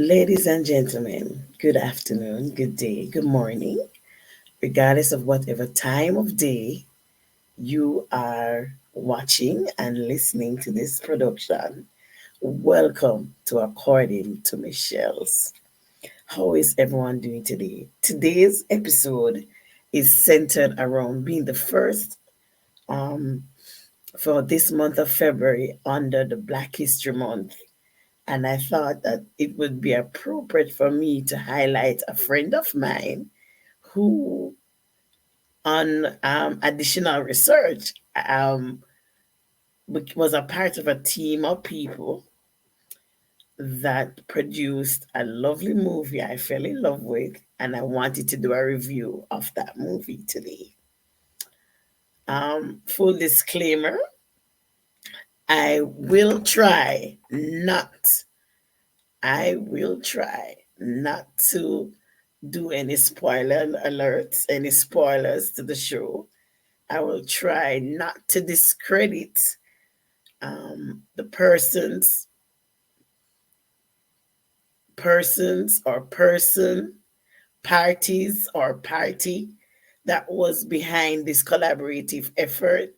Ladies and gentlemen, good afternoon, good day, good morning, regardless of whatever time of day you are watching and listening to this production. Welcome to According to Michelle's. How is everyone doing today? Today's episode is centered around being the first um, for this month of February under the Black History Month. And I thought that it would be appropriate for me to highlight a friend of mine who, on additional research, was a part of a team of people that produced a lovely movie I fell in love with, and I wanted to do a review of that movie today. Full disclaimer, I will try not I will try not to do any spoiler alerts, any spoilers to the show. I will try not to discredit the persons or person, parties or party that was behind this collaborative effort.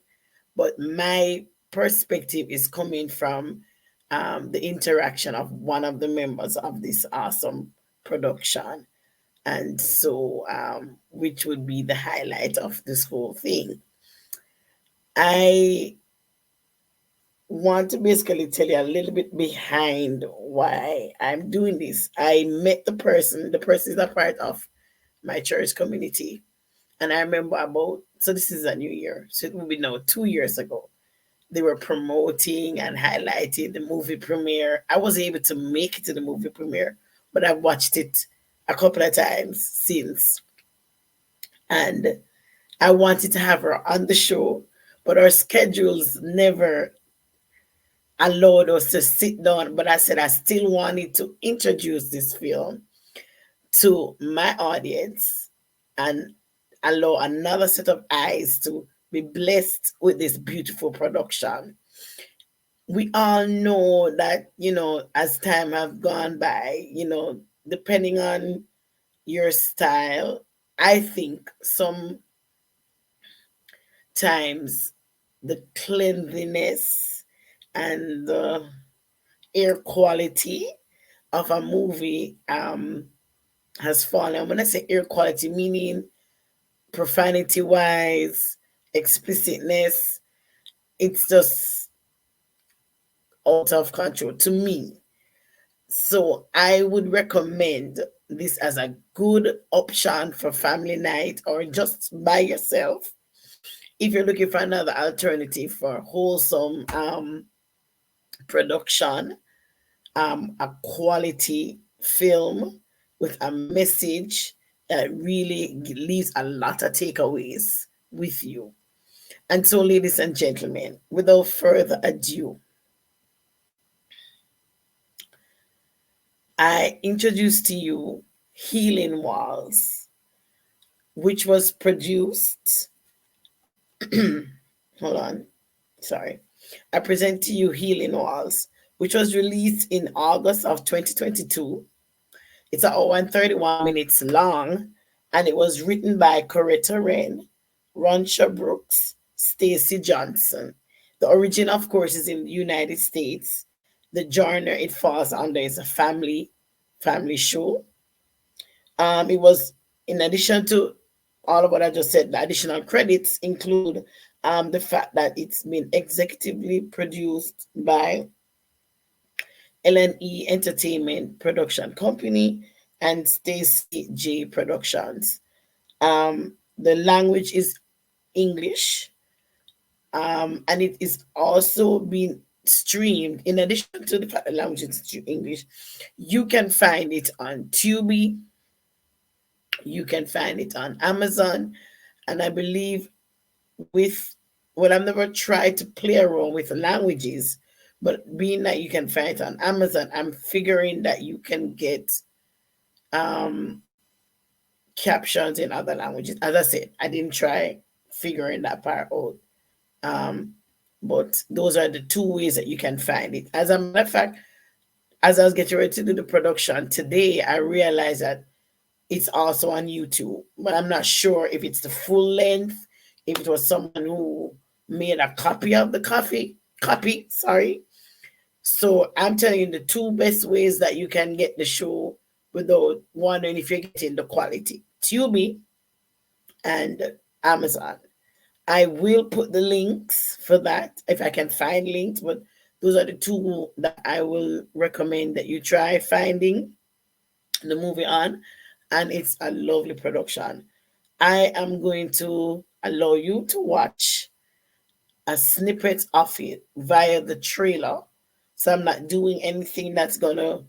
But my perspective is coming from the interaction of one of the members of this awesome production. And so, which would be the highlight of this whole thing. I want to basically tell you a little bit behind why I'm doing this. I met the person is a part of my church community. And I remember so this is a new year, so it will be now 2 years ago. They were promoting and highlighting the movie premiere. I was able to make it to the movie premiere, but I've watched it a couple of times since. And I wanted to have her on the show, but our schedules never allowed us to sit down. But I said I still wanted to introduce this film to my audience and allow another set of eyes to be blessed with this beautiful production. We all know that, as time have gone by, depending on your style, I think sometimes the cleanliness and the air quality of a movie has fallen. When I say air quality, meaning profanity wise, explicitness, it's just out of control to me. So I would recommend this as a good option for family night or just by yourself. If you're looking for another alternative for wholesome production, a quality film with a message that really leaves a lot of takeaways with you. And so, ladies and gentlemen, without further ado, I introduce to you Healing Walls, which was produced. Hold on, sorry. I present to you Healing Walls, which was released in August of 2022. It's an hour and 31 minutes long, and it was written by Coretta Wren, Ronsher Brooks, Stacey Johnson. The origin, of course, is in the United States. The genre it falls under is a family show. It was, in addition to all of what I just said, the additional credits include the fact that it's been executively produced by L&E Entertainment Production Company and Stacey J Productions. The language is English, and it is also being streamed. In addition to the fact the language is English, you can find it on Tubi, you can find it on Amazon, and I believe with well, I've never tried to play around with languages, but being that you can find it on Amazon, I'm figuring that you can get um captions in other languages. As I said, I didn't try figuring that part out. Um, but those are the two ways that you can find it. As a matter of fact, as I was getting ready to do the production today, I realized that it's also on YouTube, but I'm not sure if it's the full length, if it was someone who made a copy of the copy, sorry. So I'm telling you the two best ways that you can get the show without wondering if you're getting the quality. Tubi and Amazon. I will put the links for that if I can find links, but those are the two that I will recommend that you try finding the movie on, and it's a lovely production. I am going to allow you to watch a snippet of it via the trailer. So I'm not doing anything that's gonna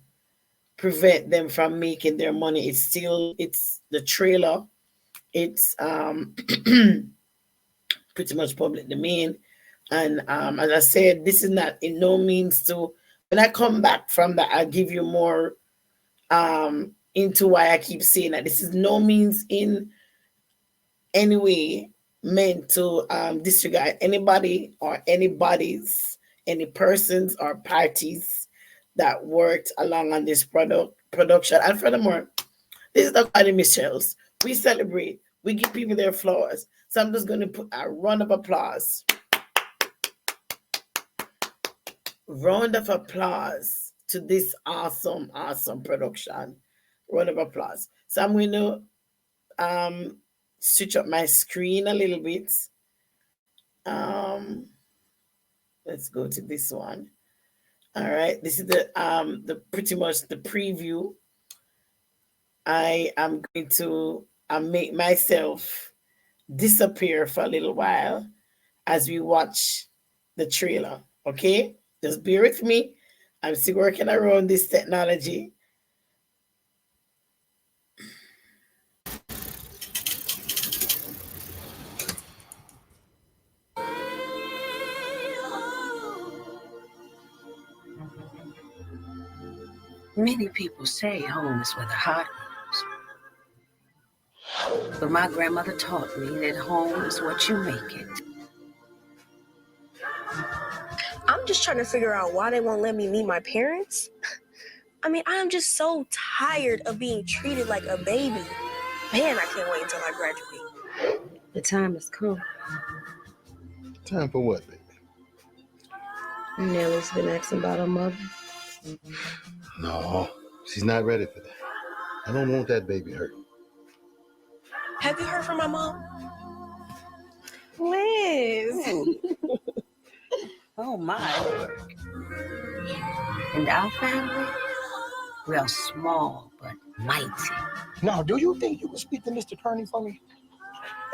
prevent them from making their money. It's the trailer. It's pretty much public domain. And as I said, this is not in no means to when I come back from that, I'll give you more into why I keep saying that this is no means in any way meant to disregard anybody or anybody's, any persons or parties that worked along on this production. And furthermore, this is not Cardi Michelle's. We celebrate. We give people their flowers. So I'm just going to put a round of applause. Round of applause to this awesome, awesome production. Round of applause. So I'm going to switch up my screen a little bit. Um, let's go to this one. All right, this is the pretty much the preview. I am going to make myself disappear for a little while as we watch the trailer. Okay, just bear with me. I'm still working around this technology. Many people say home is where the heart goes. But my grandmother taught me that home is what you make it. I'm just trying to figure out why they won't let me meet my parents. I mean, I'm just so tired of being treated like a baby. Man, I can't wait until I graduate. The time has come. Time for what, baby? Nellie's been asking about her mother. No, she's not ready for that. I don't want that baby hurt. Have you heard from my mom? Liz! Oh my. In our family, we are small but mighty. Now, do you think you could speak to Mr. Kearney for me?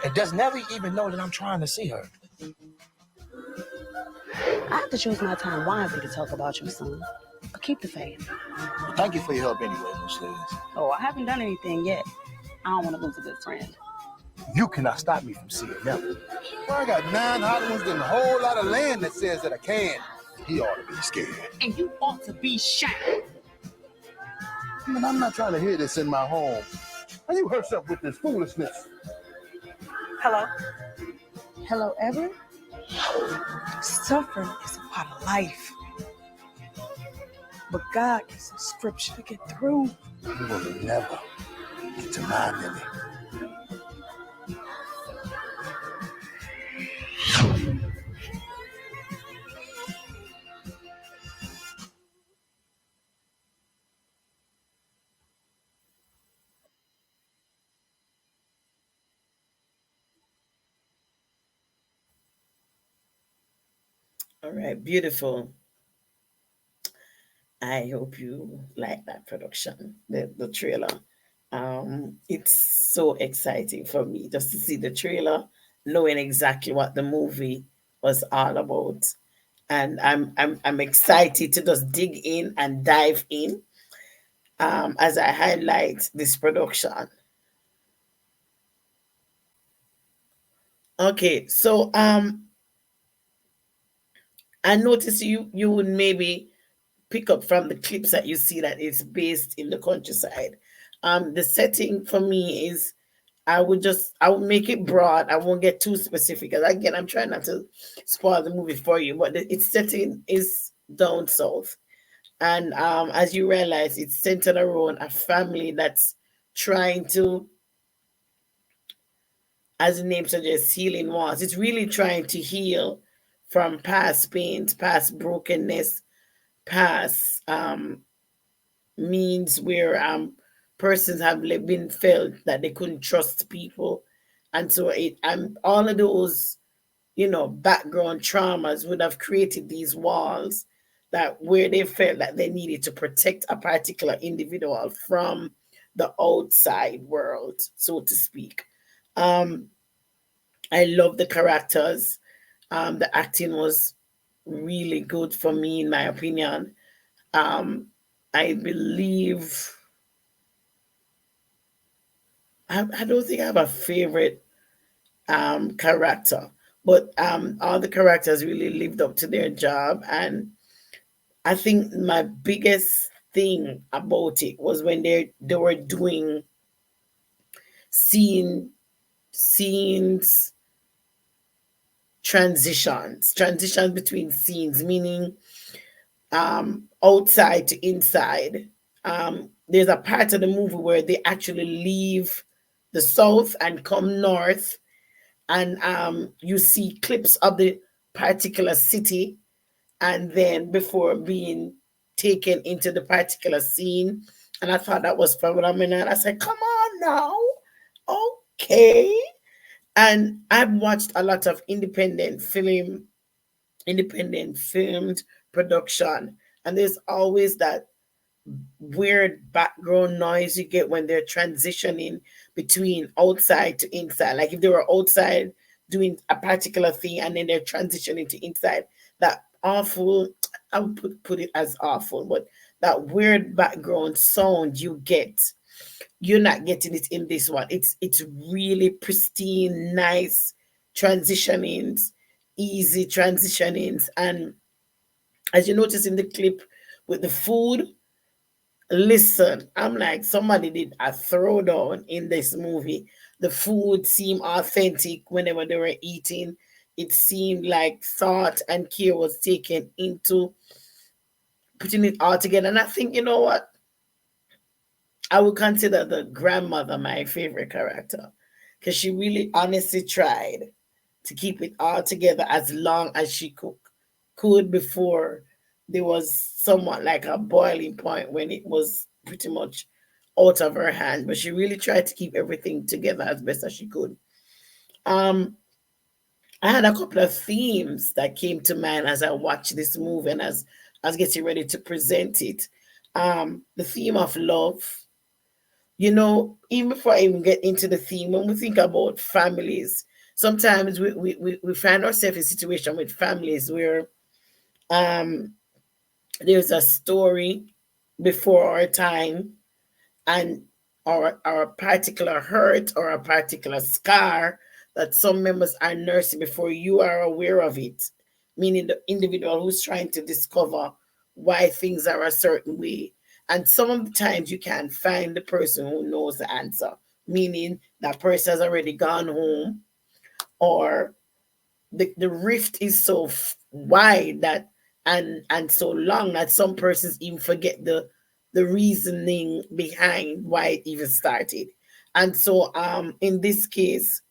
And does Nellie even know that I'm trying to see her? I have to choose my time wisely to talk about you, son. But keep the faith. Well, thank you for your help anyway, Miss Liz. Oh, I haven't done anything yet. I don't want to lose a good friend. You cannot stop me from seeing Nellie. Well, I got 9 hot ones and a whole lot of land that says that I can. He ought to be scared. And you ought to be shy. Man, I'm not trying to hear this in my home. Now you hurry up with this foolishness. Hello? Hello, Everett? Suffering is a part of life. But God gives us scripture to get through. You will never get to my Nellie. All right, beautiful. I hope you like that production, the trailer. It's so exciting for me just to see the trailer, knowing exactly what the movie was all about. And I'm excited to just dig in and dive in as I highlight this production. Okay, so I noticed you would maybe pick up from the clips that you see that it's based in the countryside. The setting for me is I would make it broad. I won't get too specific. 'Cause again, I'm trying not to spoil the movie for you, but its setting is down south. And as you realize, it's centered around a family that's trying to, as the name suggests, healing was. It's really trying to heal from past pains, past brokenness, past means where persons have been felt that they couldn't trust people, and so it all of those background traumas would have created these walls that where they felt that they needed to protect a particular individual from the outside world, so to speak. um I love the characters. The acting was really good for me, in my opinion. um I believe I don't think I have a favorite character, but all the characters really lived up to their job. And I think my biggest thing about it was when they were doing scene scenes transitions between scenes, meaning outside to inside. There's a part of the movie where they actually leave the south and come north, and you see clips of the particular city, and then before being taken into the particular scene. And I thought that was phenomenal. I said, come on now. Okay. And I've watched a lot of independent filmed production. And there's always that weird background noise you get when they're transitioning between outside to inside. Like if they were outside doing a particular thing and then they're transitioning to inside, that awful, I would put it as awful, but that weird background sound you get, you're not getting it in this one. It's really pristine, nice transitionings, easy transitionings. And as you notice in the clip with the food, listen, I'm like, somebody did a throwdown in this movie. The food seemed authentic whenever they were eating. It seemed like thought and care was taken into putting it all together. And I think, you know what? I would consider the grandmother my favorite character because she really honestly tried to keep it all together as long as she could before there was somewhat like a boiling point when it was pretty much out of her hand. But she really tried to keep everything together as best as she could. Um, I had a couple of themes that came to mind as I watched this movie and as I was getting ready to present it. The theme of love. Even before I even get into the theme, when we think about families, sometimes we find ourselves in a situation with families where um, there's a story before our time, and or a particular hurt or a particular scar that some members are nursing before you are aware of it, meaning the individual who's trying to discover why things are a certain way. And some of the times you can't find the person who knows the answer, meaning that person has already gone home, or the rift is so wide that and so long that some persons even forget the reasoning behind why it even started. And so in this case,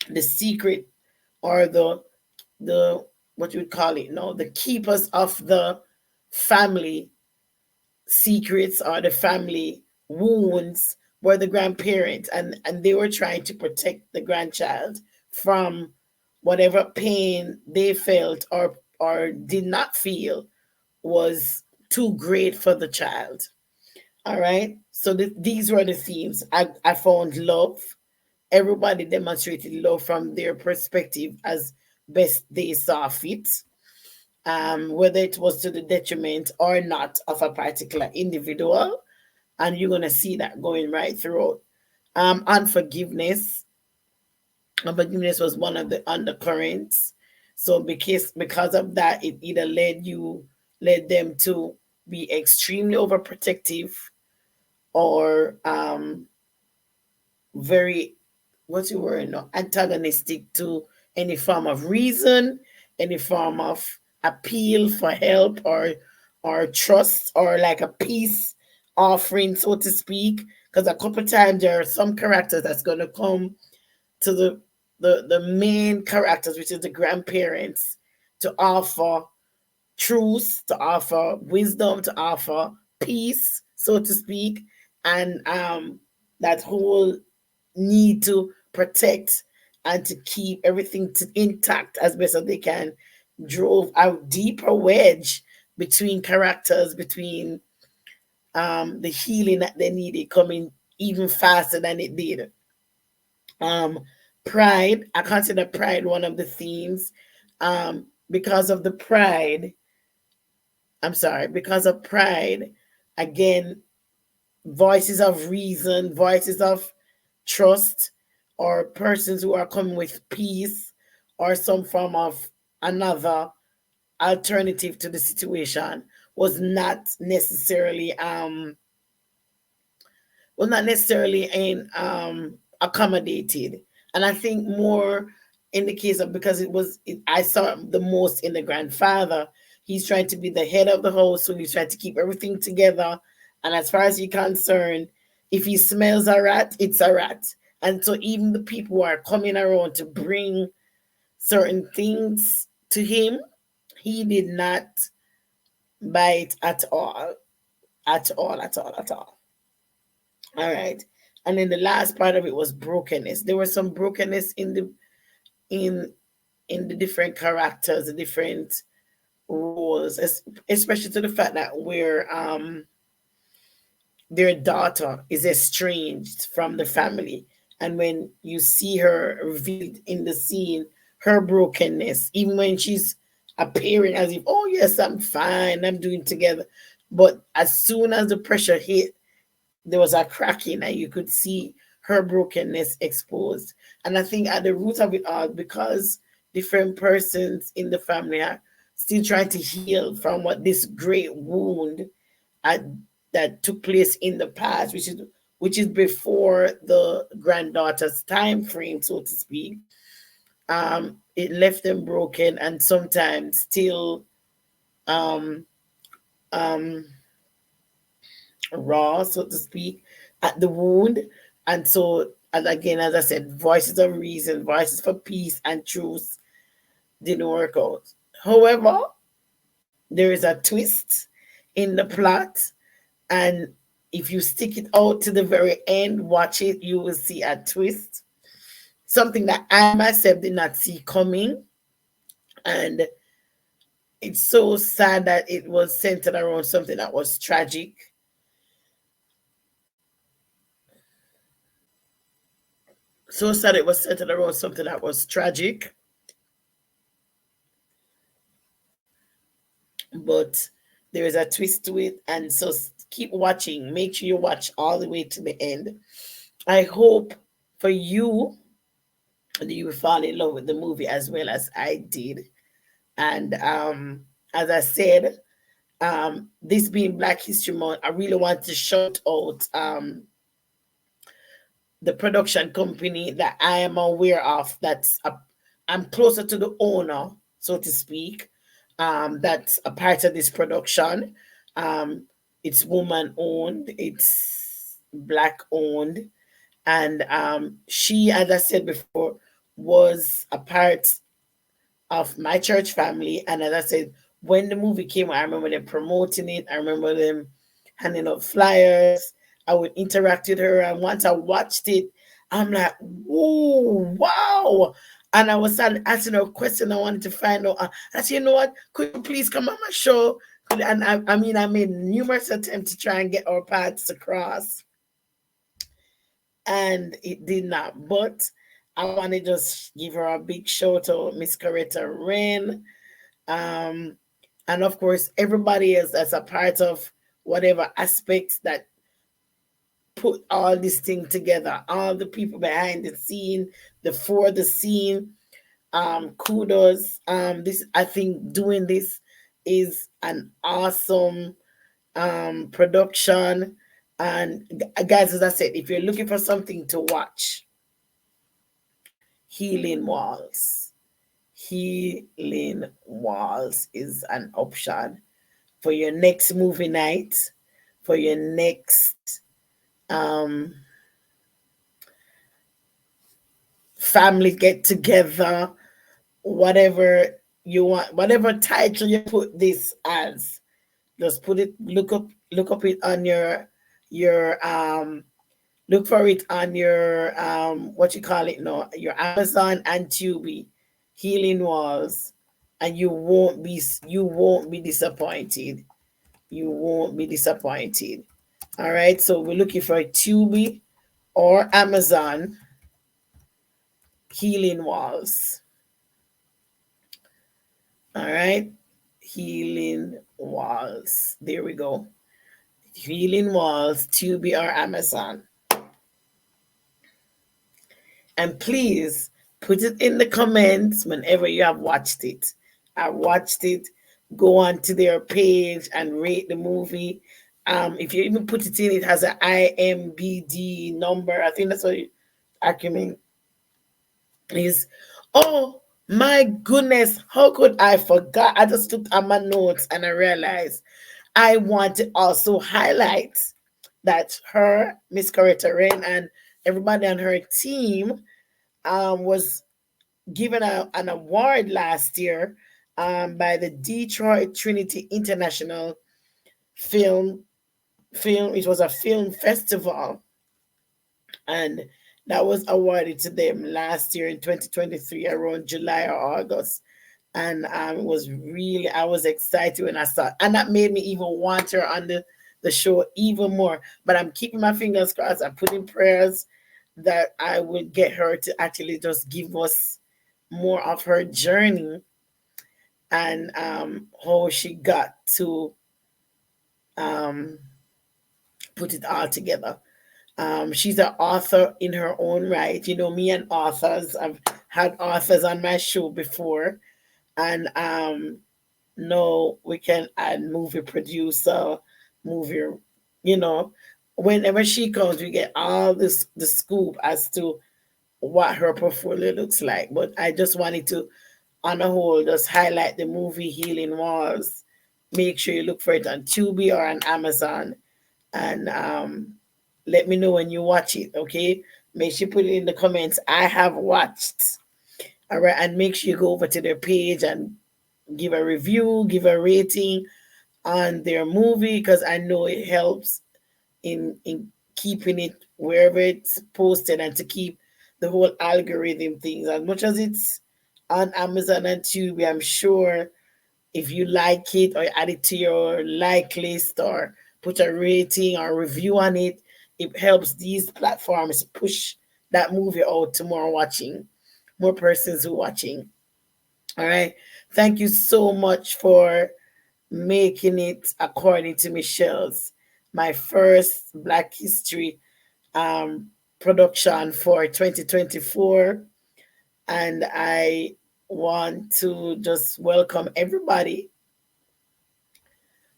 the secret, or the what you would call it now, the keepers of the family secrets or the family wounds were the grandparents, and they were trying to protect the grandchild from whatever pain they felt or did not feel was too great for the child. All right, so these were the themes. I found love. Everybody demonstrated love from their perspective as best they saw fit, whether it was to the detriment or not of a particular individual. And you're going to see that going right throughout. Unforgiveness. Unforgiveness was one of the undercurrents. So because of that, it either led them to be extremely overprotective, or very, what's the word, no, antagonistic to any form of reason, any form of appeal for help, or trust, or like a peace offering, so to speak. Because a couple times there are some characters that's gonna come to the main characters, which is the grandparents, to offer truth, to offer wisdom, to offer peace, so to speak, and that whole need to protect and to keep everything intact as best as they can drove a deeper wedge between characters, between the healing that they needed coming even faster than it did. Um, Pride, I consider pride one of the themes. Because of the pride, I'm sorry, because of pride, again, voices of reason, voices of trust, or persons who are coming with peace or some form of another alternative to the situation was not necessarily in accommodated. And I think more in the case of, because I saw it the most in the grandfather. He's trying to be the head of the house, so he's trying to keep everything together. And as far as he's concerned, if he smells a rat, it's a rat. And so even the people who are coming around to bring certain things to him, he did not bite at all, at all, at all, at all. All right. And then the last part of it was brokenness. There was some brokenness in in the different characters, the different roles, especially to the fact that where their daughter is estranged from the family. And when you see her revealed in the scene, her brokenness, even when she's appearing as if, oh yes, I'm fine, I'm doing together. But as soon as the pressure hit, there was a cracking and you could see her brokenness exposed. And I think at the root of it all, because different persons in the family are still trying to heal from what this great wound had, that took place in the past, which is before the granddaughter's time frame, so to speak. It left them broken and sometimes still um, um, raw, so to speak, at the wound. And so, and again, as I said, voices of reason, voices for peace and truth didn't work out. However, there is a twist in the plot, and if you stick it out to the very end, watch it, you will see a twist. Something that I myself did not see coming. And it's so sad that it was centered around something that was tragic. So sad it was centered around something that was tragic. But there is a twist to it. And so keep watching. Make sure you watch all the way to the end. I hope for you that you will fall in love with the movie as well as I did. And as I said, this being Black History Month, I really want to shout out the production company that I am aware of. I'm closer to the owner, so to speak. That's a part of this production. Um, it's woman owned. It's Black owned, and she, as I said before, was a part of my church family. And as I said, when the movie came, I remember them promoting it. I remember them handing out flyers. I would interact with her. And once I watched it, I'm like, whoa, wow. And I was asking her a question I wanted to find out. I said, you know what? Could you please come on my show? And I mean, I made numerous attempts to try and get our paths to cross. And it did not. But I want to just give her a big shout out, Miss Coretta, Wren, um, and of course everybody else that's a part of whatever aspect that put all this thing together. All the people behind the scene, the for the scene. Kudos. This, I think, doing this is an awesome production. And guys, as I said, if you're looking for something to watch, Healing Walls. Healing Walls is an option. for your next movie night, for your next um, family get together, whatever you want, whatever title you put this as, just put it. Look up it on your look for it on your what you call it now, your Amazon and Tubi, Healing Walls, and you won't be disappointed. You won't be disappointed. All right, so we're looking for Tubi or Amazon, Healing Walls. All right, Healing Walls. There we go. Healing Walls, Tubi or Amazon. And please put it in the comments whenever you have watched it. I watched it. Go on to their page and rate the movie. If you even put it in, it has an IMBD number. I think that's what acumen is. Oh my goodness, how could I forget? I just took on my notes and I realized I want to also highlight that her, Miss Coretta Wren, and everybody on her team was given an award last year by the Detroit Trinity International Film Film. It was a film festival, and that was awarded to them last year in 2023 around July or August. And it was really, I was excited when I saw it, and that made me even want her on the show even more. But I'm keeping my fingers crossed. I'm putting prayers that I will get her to actually just give us more of her journey and how she got to um, put it all together. She's an author in her own right. You know, me and authors, I've had authors on my show before, and no, we can add movie producer, movie, you know, whenever she comes, we get all this the scoop as to what her portfolio looks like. But I just wanted to, on a whole, just highlight the movie Healing Walls. Make sure you look for it on Tubi or on Amazon, and let me know when you watch it. Okay, make sure you put it in the comments. I have watched. All right, and make sure you go over to their page and give a review, give a rating on their movie, because I know it helps in keeping it wherever it's posted and to keep the whole algorithm things. As much as it's on Amazon and Tubi, I'm sure if you like it or add it to your like list or put a rating or review on it, it helps these platforms push that movie out to more persons who watching. All right. Thank you so much for making it according to Michelle's my first Black History um, production for 2024. And I want to just welcome everybody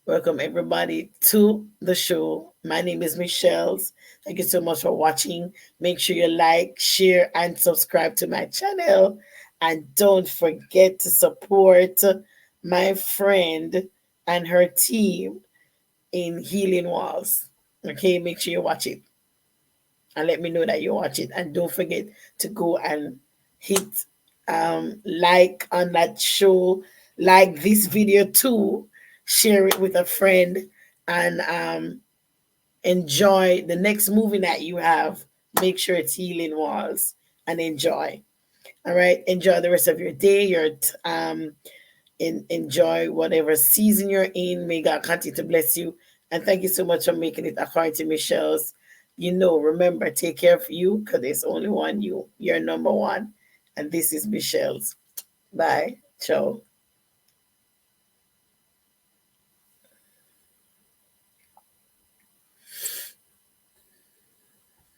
to the show. My name is Michelle's. Thank you so much for watching. Make sure you like, share, and subscribe to my channel. And don't forget to support my friend and her team in Healing Walls. Okay, make sure you watch it and let me know that you watch it. And don't forget to go and hit like on that show, like this video too, share it with a friend, and enjoy the next movie that you have. Make sure it's Healing Walls and enjoy. All right, enjoy the rest of your day. Enjoy whatever season you're in. May God continue to bless you. And thank you so much for making it according to Michelle's. Remember, take care of you because there's only one you. You're number one. And this is Michelle's. Bye. Ciao.